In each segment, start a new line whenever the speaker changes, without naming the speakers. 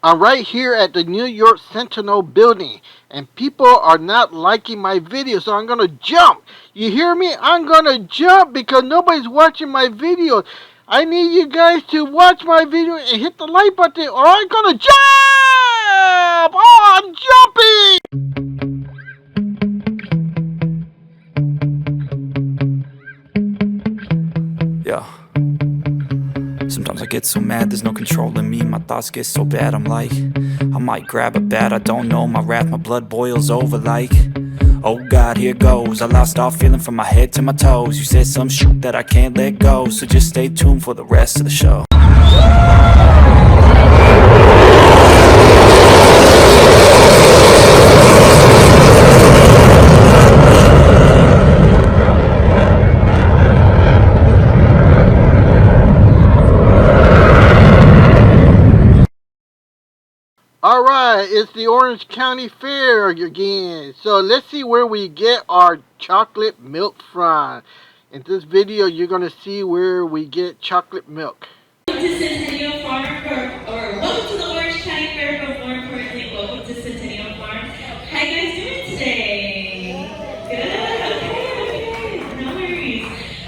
I'm right here at the New York Centennial building, and people are not liking my video, so I'm gonna jump. You hear me? I'm gonna jump because nobody's watching my video. I need you guys to watch my video and hit the like button, or I'm gonna jump! Oh, I'm jumping!
Yeah. Sometimes I get so mad, there's no controlling me. My thoughts get so bad, I'm like, I might grab a bat, I don't know. My wrath, my blood boils over like, oh God, here goes. I lost all feeling from my head to my toes. You said some shit that I can't let go, so just stay tuned for the rest of the show.
Alright, it's the Orange County Fair again. So let's see where we get our chocolate milk from. In this video, you're going to see where we get chocolate milk.
Welcome to Centennial Farm, or welcome to the Orange County Fair, but more importantly, welcome to Centennial Farm. How you guys doing today? Good? Okay, no worries.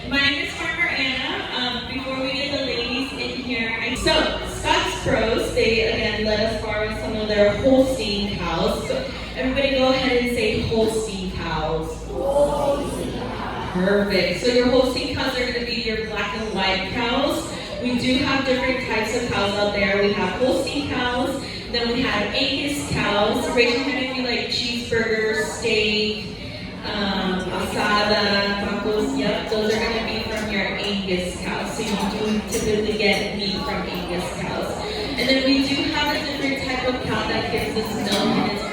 My name is Farmer Anna. Before we get the ladies in here, so Scott's Pros, they again let us borrow some of their Holstein cows. So everybody go ahead and say Holstein cows. Holstein cows. Perfect. So your Holstein cows are going to be your black and white cows. We do have different types of cows out there. We have Holstein cows, then we have Angus cows. Raise your hand if you like cheeseburgers, steak, asada, tacos. Yep, those are going to be from your Angus cows. So you do typically get meat from Angus cows. And then we do have a different type of cow that gives us milk, and it's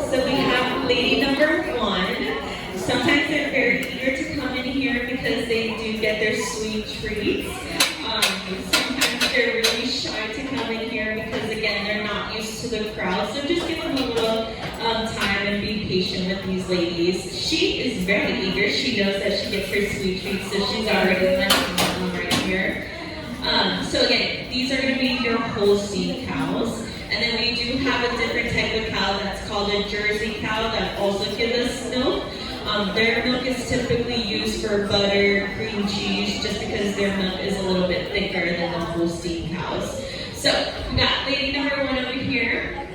so we have lady number 1. Sometimes they're very eager to come in here because they do get their sweet treats. Sometimes they're really shy to come in here because, again, they're not used to the crowd. So just give them a little time and be patient with these ladies. She is very eager. She knows that she gets her sweet treats, so she's already mentioned one right here. So again, these are going to be your Holstein cows. And then we do have a different type of cow that's called a Jersey cow that also gives us milk. Their milk is typically used for butter, cream cheese, just because their milk is a little bit thicker than the Holstein cows. So we got lady number 1 over here.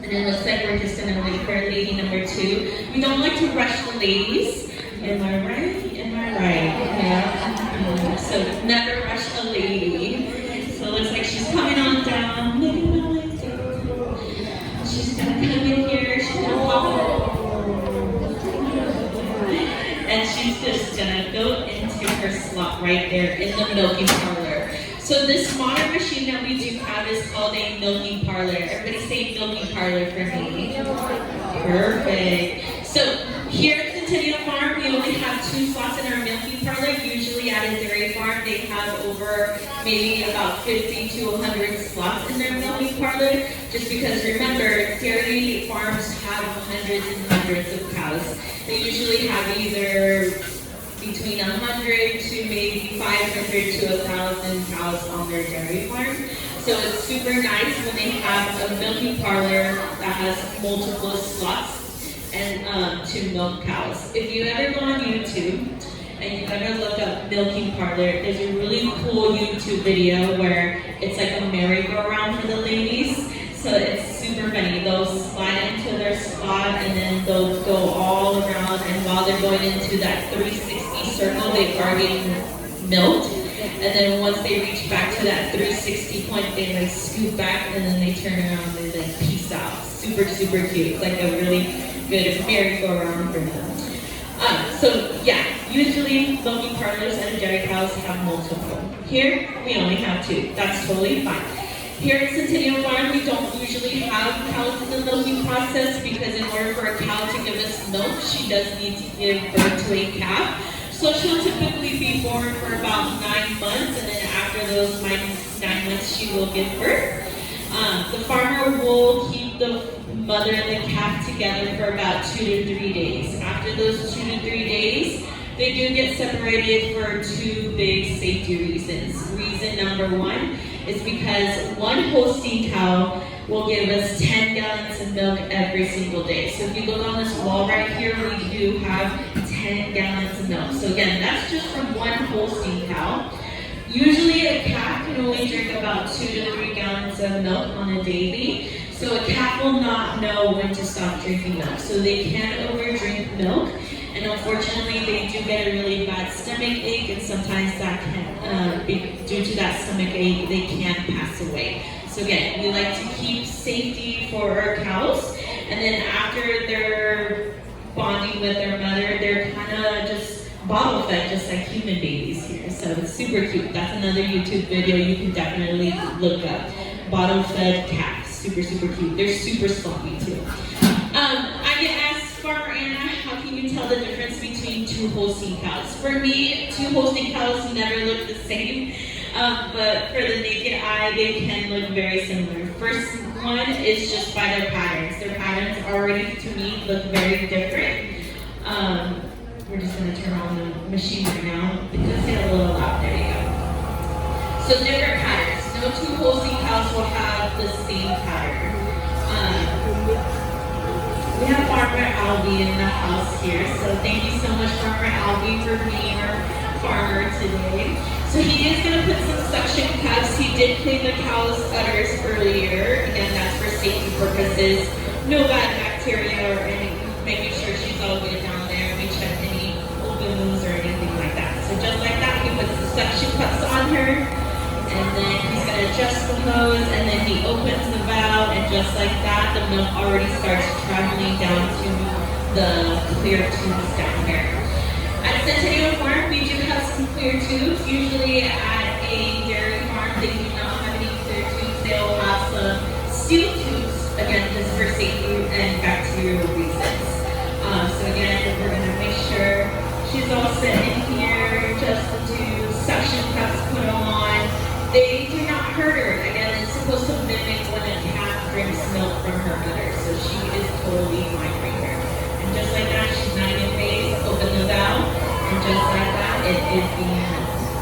And it looks like we're just going to wait for lady number 2. We don't like to rush the ladies. Am I right? Am I right? Yeah. So never rush a lady. So it looks like she's coming on down. She's going to come in here. She's going to walk. And she's just going to go into her slot right there in the milking parlor. So this modern machine that we do have is called a milking parlor. Everybody say milking parlor for me. Perfect. So here at Centennial Farm, we only have 2 slots in our milking parlor. Usually at a dairy farm, they have over maybe about 50 to 100 slots in their milking parlor. Just because remember, dairy farms have hundreds and hundreds of cows. They usually have either between 100 to maybe 500 to 1,000 cows on their dairy farm. So it's super nice when they have a milking parlor that has multiple slots and to milk cows. If you ever go on YouTube and you ever look up milking parlor, there's a really cool YouTube video where it's like a merry-go-round for the ladies. So it's super funny. They'll slide into their spot and then they'll go all around, and while they're going into that 360 circle, they are getting milked. And then once they reach back to that 360 point, they like scoop back and then they turn around and then peace out. Super, super cute. It's like a really good merry-go-round for them. So yeah, usually milking parlors and dairy cows have multiple. Here, we only have 2. That's totally fine. Here at Centennial Farm, we don't usually have cows in the milking process because in order for a cow to give us milk, she does need to give birth to a calf. So she'll typically be born for about 9 months, and then after those 9 months, she will give birth. The farmer will keep the mother and the calf together for about 2 to 3 days. After those 2 to 3 days, They do get separated for two big safety reasons. Reason number one is because one Holstein cow will give us 10 gallons of milk every single day. So if you look on this wall right here, we do have 10 gallons of milk. So again, that's just from one Holstein cow. Usually a calf can only drink about 2 to 3 gallons of milk on a daily. So a calf will not know when to stop drinking milk. So they can overdrink milk. And unfortunately, they do get a really bad stomach ache, and sometimes that can be due to that stomach ache, they can pass away. So again, we like to keep safety for our cows, and then after they're bonding with their mother, they're kind of just bottle fed, just like human babies here. So it's super cute. That's another YouTube video you can definitely look up. Bottle fed calves, super cute. They're super sloppy too. I get asked, Farmer Anna, how can you tell the difference between two Holstein cows? For me, two Holstein cows never look the same, but for the naked eye, they can look very similar. First one is just by their patterns. Their patterns already, to me, look very different. We're just going to turn on the machine right now. It does get a little loud. There you go. So different patterns. No two Holstein cows will have the same pattern. We have Farmer Albie in the house here, so thank you so much, Farmer Albie, for being our farmer today. So he is going to put some suction cups. He did clean the cow's udders earlier. Again, that's for safety purposes. No bad bacteria or anything. Making sure she's all good down there. We check any open wounds or anything like that. So just like that, he puts the suction cups on her. And then he's going to adjust the hose, and then he opens the valve, and just like that, the milk already starts traveling down to the clear tubes down here. At Centennial Farm, we do have some clear tubes. Usually at a dairy farm, they do not have any clear tubes. They'll have some steel tubes, again, just for safety and bacterial reasons. So again, we're going to make sure she's all set in here, just the two suction cups put on. They do not hurt her. Again, it's supposed to mimic when a calf drinks milk from her udder. So she is totally fine right here. And just like that, she's not in phase. Open the valve. And just like that, it is being milked.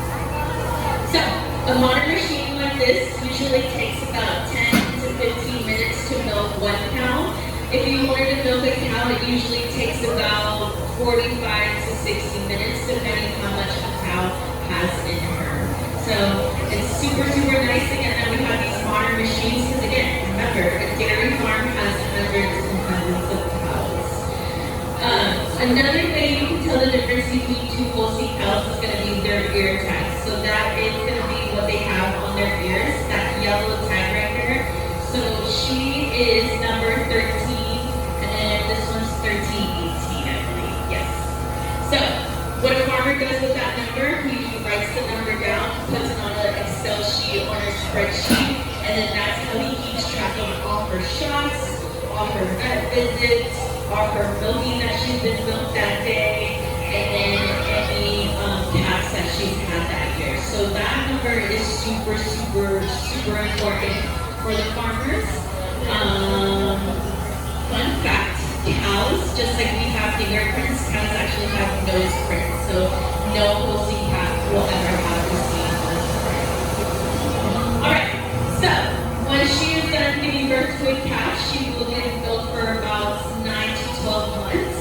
So, a modern machine like this usually takes about 10 to 15 minutes to milk one cow. If you wanted to milk a cow, it usually takes about 45 to 60 minutes, depending how much a cow has in her. So it's super nice. Again, that we have these modern machines, because again, remember, a dairy farm has hundreds and hundreds of cows. Another way you can tell the difference between two Holstein cows is going to be their ear tags. So that is going to be what they have on their ears, that yellow tag right there. So she is number 13, and then this one's 1318, I believe. Yes. So what a farmer does with that number, he writes the number down, puts it on an Excel sheet or a spreadsheet, and then that's how he keeps track of all her shots, all her vet visits, all her milking that she's been milked that day, and then any calves that she's had that year. So that number is super important for the farmers. Fun fact, cows, just like we have fingerprints, cows actually have nose prints. So no Holstein calf will ever have the same nose print. Alright, so when she is done giving birth to a calf, she will get milked for about 9 to 12 months.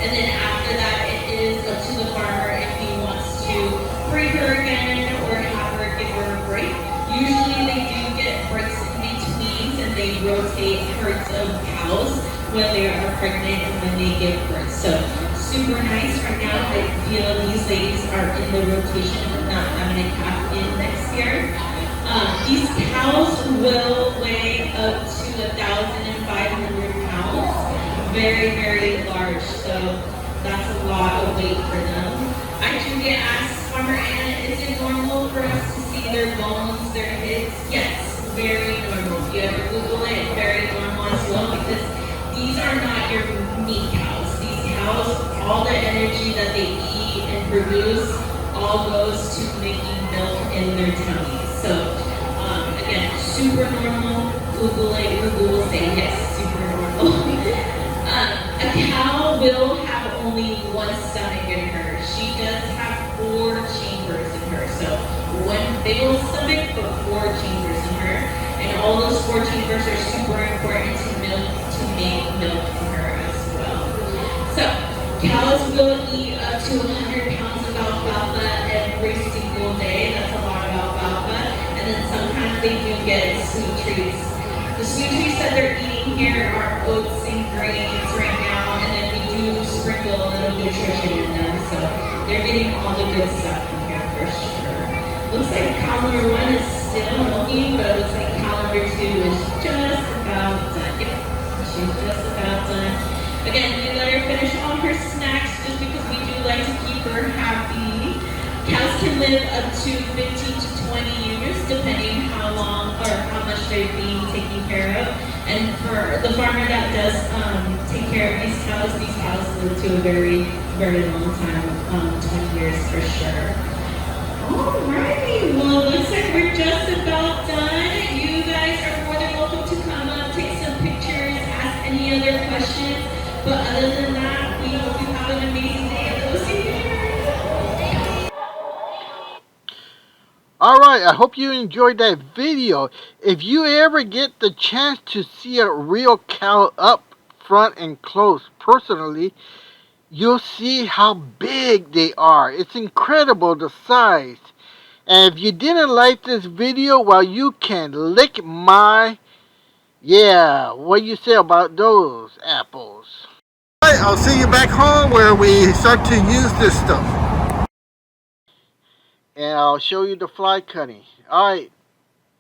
And then after that, it is up to the farmer if he wants to free her again or have her give her a break. Usually they do get breaks in between, and they rotate herds of cows when they are pregnant and when they give birth. So super nice. Right now, I feel these ladies are in the rotation of not having a calf in next year. These cows will weigh up to 1,500 pounds. Very large. So that's a lot of weight for them. I do get asked, Farmer Anna, is it normal for us to see their bones, their hips? Yes, very normal. If you ever Google it, very normal as well, because these are not your meat cows. These cows, all the energy that they eat and produce, all goes to making milk in their tummies. So, again, super normal. Google it. Google will say yes, super normal. A cow will have only one stomach in her. she does have 4 chambers in her. So one big old stomach, but 4 chambers in her. And all those 4 chambers are super important to make milk for her as well. So cows will eat up to 100 pounds of alfalfa every single day. That's a lot of alfalfa. And then sometimes they do get sweet treats. The sweet treats that they're eating here are oats and grains right now, and then we do sprinkle a little nutrition in them, so they're getting all the good stuff from here for sure. Looks like cow number 1 is still milking, but it looks like cow number 2 is just about done. Yep, she's just about done. Again, we let her finish all her snacks just because we do like to keep her happy. Cows can live up to 15 to 20 years, depending how long or how much they're being taken care of. And for the farmer that does take care of these cows live to a very, very long time, 20 years for sure. Alrighty, well, looks like we're just about done. You guys are more than welcome to come up, take some pictures, ask any other questions. But other than that, we hope you have an amazing day and we'll see you later.
Alright, I hope you enjoyed that video. If you ever get the chance to see a real cow up front and close personally, you'll see how big they are. It's incredible the size. And if you didn't like this video, well, you can lick my... Yeah, what do you say about those apples? Alright, I'll see you back home where we start to use this stuff. And I'll show you the fly cutting. Alright,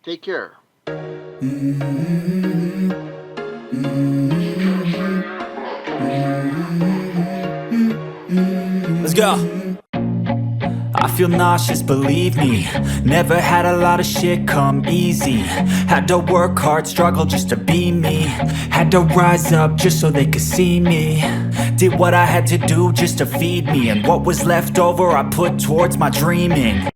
take care.
Let's go. I feel nauseous, believe me. Never had a lot of shit come easy. Had to work hard, struggle just to be me. Had to rise up just so they could see me. Did what I had to do just to feed me, and what was left over I put towards my dreaming.